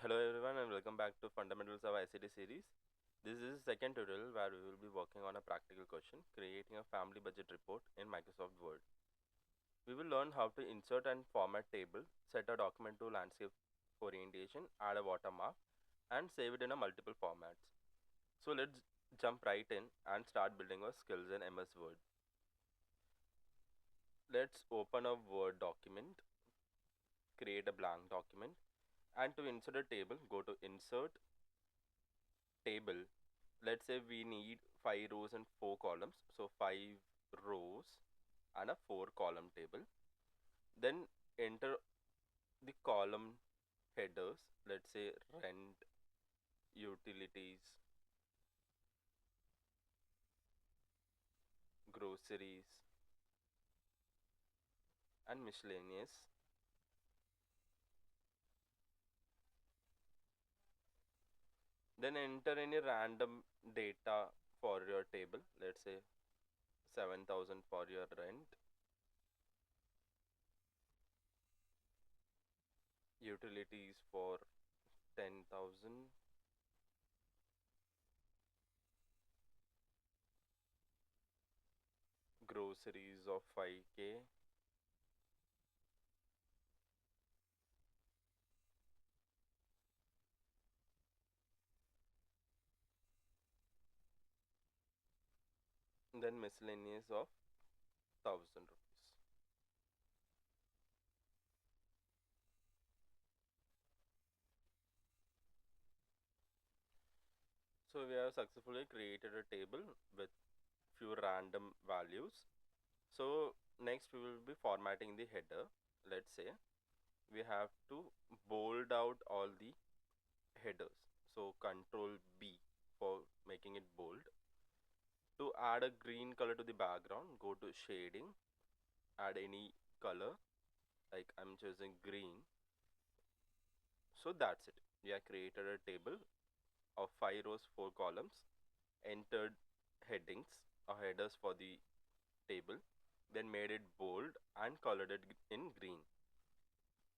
Hello everyone and welcome back to Fundamentals of ICT series. This is the second tutorial where we will be working on a practical question, creating a family budget report in Microsoft Word. We will learn how to insert and format table, set a document to landscape orientation, add a watermark and save it in a multiple formats. So let's jump right in and start building our skills in MS Word. Let's open a Word document, create a blank document, and to insert a table, go to Insert, Table. Let's say we need 5 rows and 4 columns, so 5 rows and a 4 column table. Then enter the column headers, let's say rent, utilities, groceries and miscellaneous. Then enter any random data for your table, let's say 7,000 for your rent, utilities for 10,000, groceries of 5k, then miscellaneous of 1,000 rupees. So we have successfully created a table with few random values. So next we will be formatting the header. Let's say we have to bold out all the headers. So Control B for making it bold. To add a green color to the background, go to shading, add any color, like I'm choosing green. So that's it. We have created a table of 5 rows, 4 columns, entered headings or headers for the table, then made it bold and colored it in green.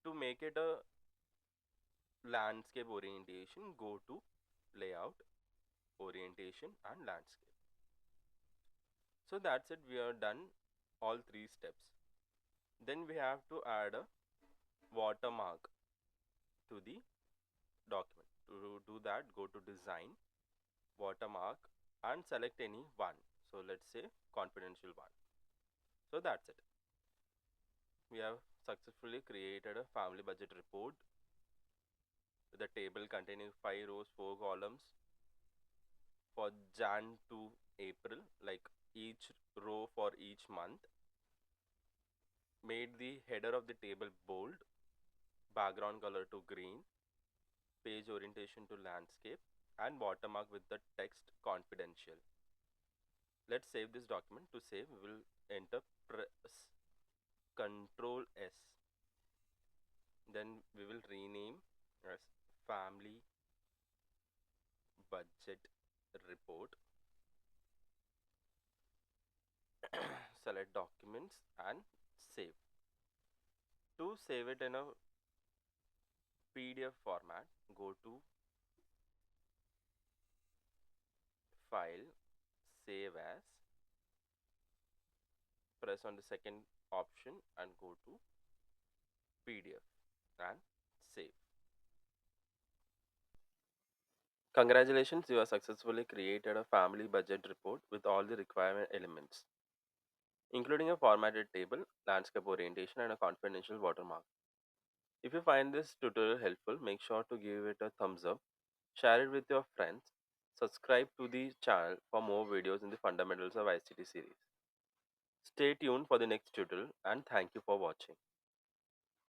To make it a landscape orientation, go to layout, orientation and landscape. So that's it, we are done all 3 steps. Then we have to add a watermark to the document. To do that, go to design, watermark and select any one. So let's say confidential one. So that's it. We have successfully created a family budget report with a table containing 5 rows, 4 columns for Jan to April, like each row for each month. Made the header of the table bold, background color to green, page orientation to landscape, and watermark with the text confidential. Let's save this document. To save, we will enter press Control S. Then we will rename as family budget report. Select documents and save. To save it in a PDF format, go to File, Save As, press on the second option and go to PDF and save. Congratulations, you have successfully created a family budget report with all the requirement elements, including a formatted table, landscape orientation, and a confidential watermark. If you find this tutorial helpful, make sure to give it a thumbs up, share it with your friends, subscribe to the channel for more videos in the Fundamentals of ICT series. Stay tuned for the next tutorial and thank you for watching.